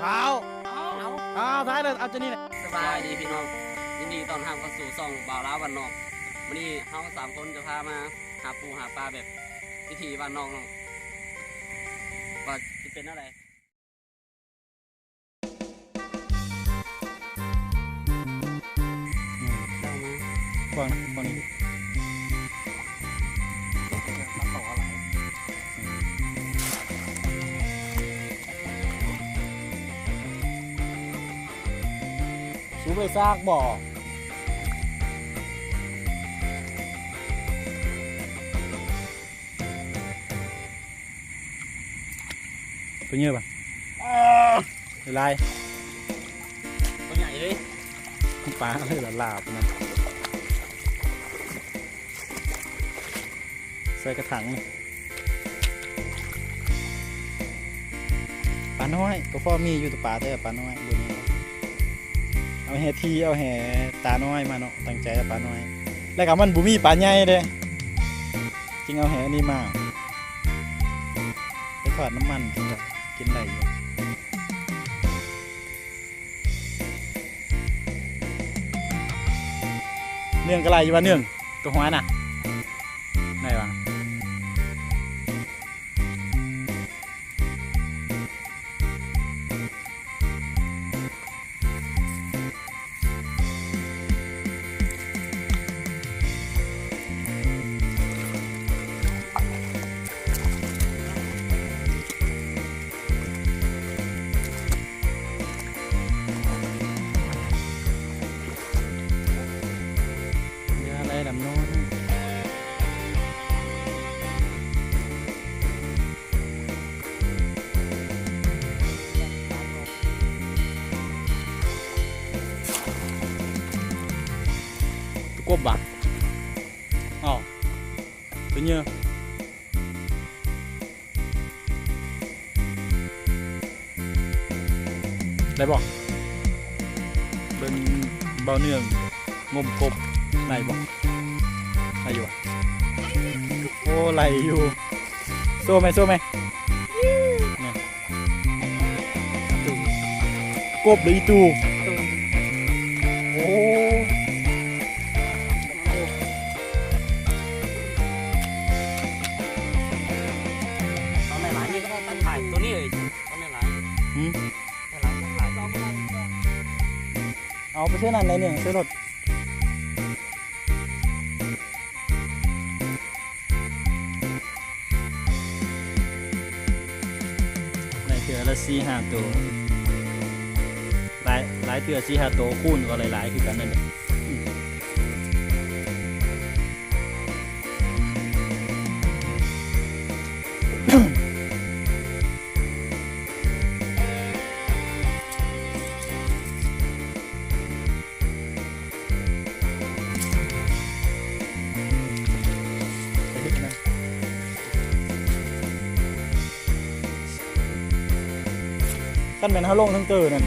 เอาท้ายเลยเอาจะนี่แหละ สบายดีพี่น้องยินดีต้อนรับเข้าสู่ช่องบ่าวล้าวันนอกวันนี้เรา3 คนจะพามาหาปูหาปลาแบบวิถีบ้านนอกเนาะว่าจะเป็นอะไรกว้างกว้างนี้สูไปซากบ่อตัวเงี้ยป่ะลาย ตัวใหญ่เลย ปลาอะไรหลาบนะใส่กระถางปลาน้อยก็พ่อมีอยู่ตัวปลาแต่ปลาน้อยบนนี้เอาแห่ทีเอาแห่ตาน้อยมาเนาะตั้งใจเอาปลาน้อยแล้วก็มันบุมีปลาใหญ่เลยจริงเอาแห่นี่มาไปทอดน้ำมันกินได้อยู่เนื่องกระไรอยู่วะเนื่องตัวหัวน่ะไหนวะดำโน้นตะกบบ่ะอ๋อตัวเนี้ยได้บอกเป็นเบาเนื่องงมกบไหนบอกไหลอยู่โอ้ไหลอยู่โซ่ไหมเนี่ยกบหรืออีตูโอ้ตอนหลายๆนี่ก็ต้องถ่ายตัวนี้เลยตอนหลายถ่าย เอาไปเส้นนั้นในหนึ่งเส้นรถเถื่อละ4-5 ตัวหลายเถื่อ4-5 ตัวคูณก็หลายๆคือกันนั่นแหละขั้นเป็นเขาลงทั้งเตอร์นั่น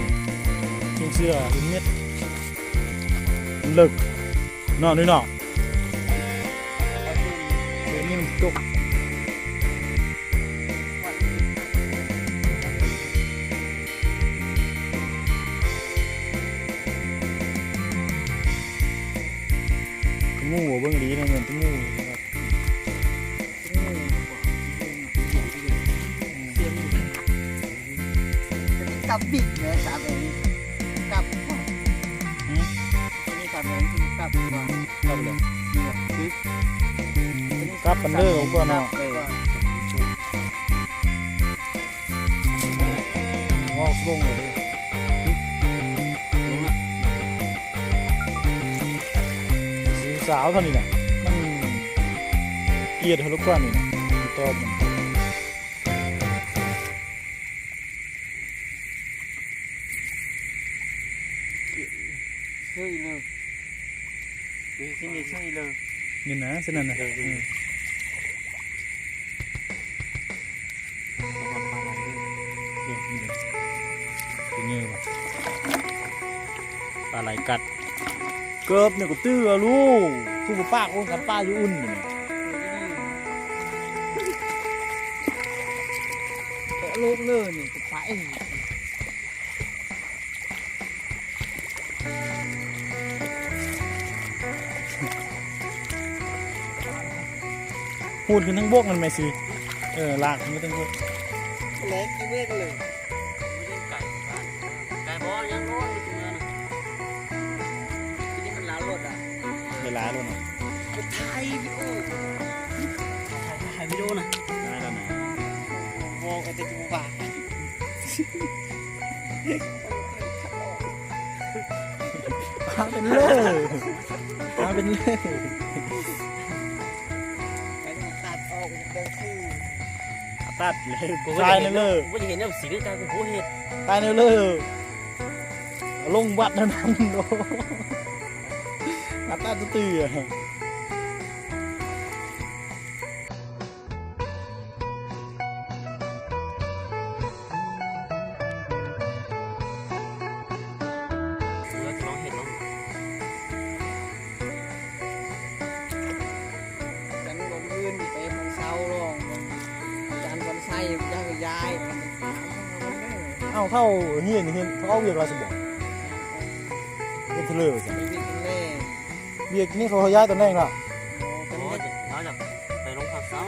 ยิงเสื้อยิงเม็ดมันเลิกนอนด้วยเนาะเดี๋ยวนี้มันตกงูเบื้องดีนะเหมือนงูกับบิ๊กเลยกับเองกับนี่กับเองกับว่า กับเลย คือ กับปันเดอร์ของตัวเนาะงอกลงเลยสีสาวเท่านี้นะมันเกลียดทะลุกว่านี่นะตัวมันช่วยเลยที่นี่ช่วยเลย นี่นะเส้นนั้นนะเป็นเงี้ยวะปลาไหลกัดเกิบเนี่ยก็ตื้อลูกผู้ป้าคนกันป้าอยู่อุ่นเนี่ย ลูกเลยนี่ไป พูดขึ้นทั้งบกมันไม่สิลากขึ้นทั้งบก เล็กกี่เว้นเลย ไม่ได้ไก่บ้านไก่บ่ยังโน้นอยู่ตรงนั้นที่นี่มันล้างรถอ่ะ เวลาแล้วเนาะ ไปถ่ายวิดีโอ ถ่ายวิดีโอนะ ได้แล้วนะ มองกันแต่จมูกบาด พาเป็นเล่พาเป็นเล่ ไปตัดออกดังคือ ตัดเลยตายเลย กูจะเห็นเนี่ยสีกลายเป็นผู้เห็ด ตายเลยลงวัดเท่านั้นโอ้ตัดตื้อ แล้วจะลองเห็ดลอง ฉันลงยืนไปของเสาลงจันวันไส้ย่างยาย เอ้าเท่าเฮียนเขาเอาเวียกเราสมองเป็นเทเลอร์สิ ไปวิ่งกันเล่ เวียกนี่เขาย้ายตำแหน่งละ โอ้ยเราจะไปลงผักเศร้า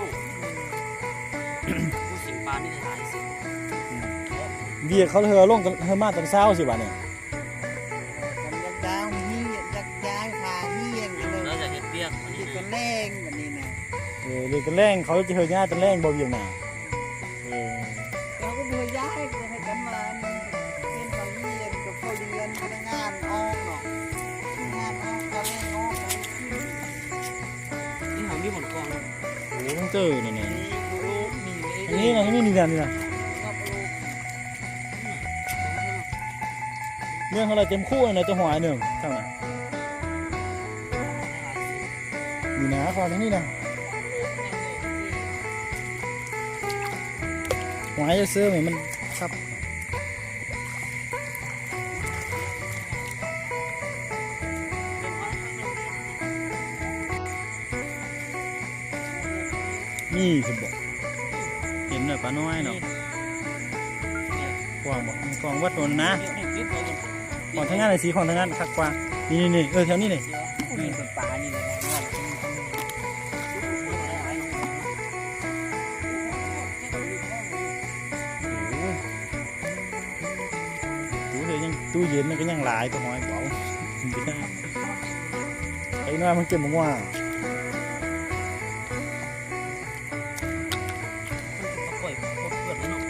ผู้สิงปลานี่หลายสิ เวียกเขาลงเธอมาตอนเช้าสิบ่ะเนี่ย กันยักยาวเฮียยักย้ายพาเฮียนกันเลย เราจะเห็ดเบี้ยอัน ยิ นี้ งกันเล่งแบบนี้นะ เวียกกันแรงเขาจะเธอย้ายตำแหน่งบ่เวียกหนาเราก็เบื่อย้ายก็ให้กันมาเป็นเขาเฮียนกับเขาเรียนพนักงานออกเนาะงานออกกันเล่งออกกันขึ้น นี่หามีผลกอง โอ้ต้องเจอเนี่ย นี่ลูกมีเลย อันนี้นะนี่นะ ครับลูก เรื่องอะไรเต็มคู่เลยจะหวายหนึ่งเท่านั้นนี่นะความที่นี่นะหวายจะซื้อเหมือนมันครับนี่คือบอกเห็นหน่อยปลาน้อยเนาะกวางบอกกวางวัดโดนนะของทั้งงานเลยสีของทั้งงานคักกว่านี่แถวนี้นี่ มีคนป่านี่นะ ตู้เลยยังตู้เย็นมันก็ยังหลายตัวน้อยกว่าไอ้น้อยมันเก็บมาว่า ปล่อยเปิดเนาะ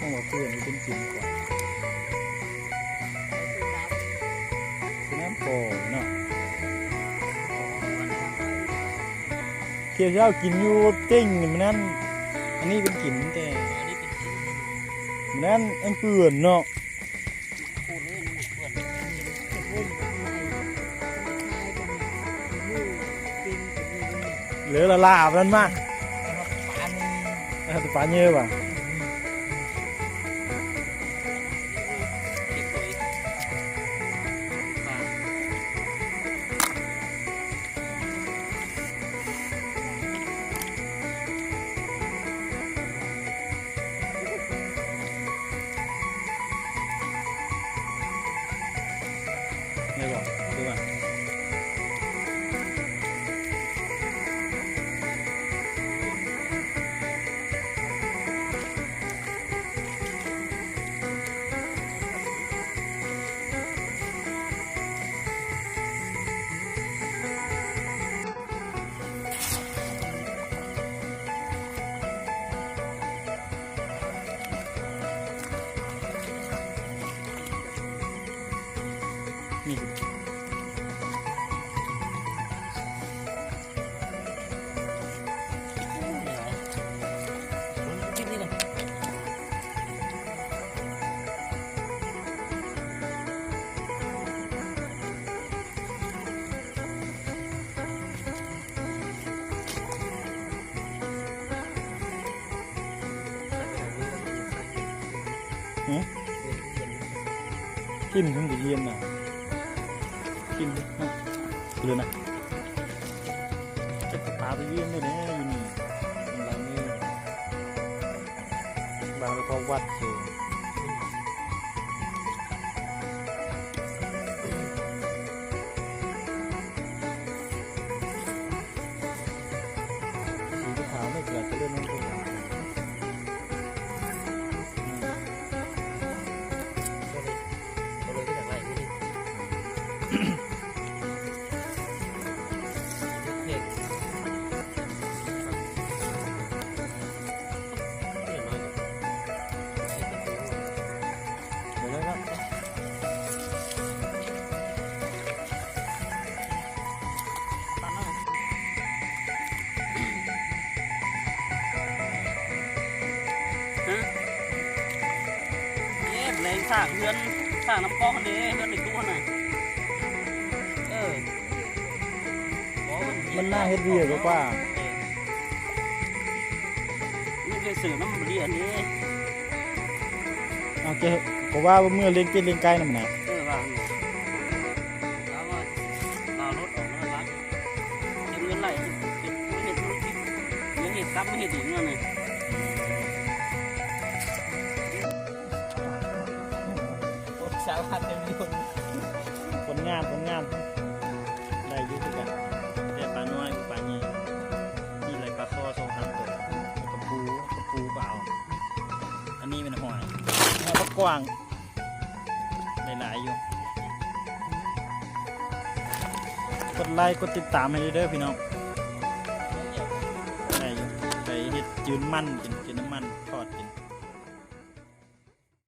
จังหวะเพื่อนมันเป็นกินก่อนคือน้ำโปเนาะเที่ยวเช้ากินอยู่เต้งมันนั่นอันนี้เป็นกินแต่ อันนี้เป็นชิ้น มันนั่นอันเปื่อนเนาะ พูดเลยมันเปิด เหลือละลาบนั่นมาก ป่านี่ แต่ปลาเยอะป่ะ เก็บตัวปลา ไม่บอกดูป่ะนี่ คลิปนี้เลย กินถึงจะเย็นน่ะกินดิเลยนะจะปลาไปเยี่ยมด้วยเนี่ยอยู่นี่บางนี่บางเขาวัดเฉย สร้างเรือนสร้างน้ำคลองคันนี้เรือนในตู้น่ะบอกว่า มันน่าเฮ็ดเวียกว่า นี่เป็นสื่อน้ำเรียนนี่ เอาเจ้ก็ว่าเมื่อเลี้ยงเป็ดเลี้ยงไก่นั่นน่ะ ว่าแล้วว่าเรารถออกแล้วรักเงินไหลไม่เห็นธุรกิจยังเห็นกับไม่เห็นอีกเงินเลย สาวพัดเป็นคน ผลงานได้อยู่คือกันแต่ปลาน้อยกับปลาใหญ่นี่อะไรปลาคอ2 3ตัวกระปูเปล่าอันนี้เป็นหอยปลากวางหลายๆอยู่กดไลค์กดติดตามให้เด้อพี่น้องได้อยู่ไปเฮ็ดจืนมันกินน้ำมันทอด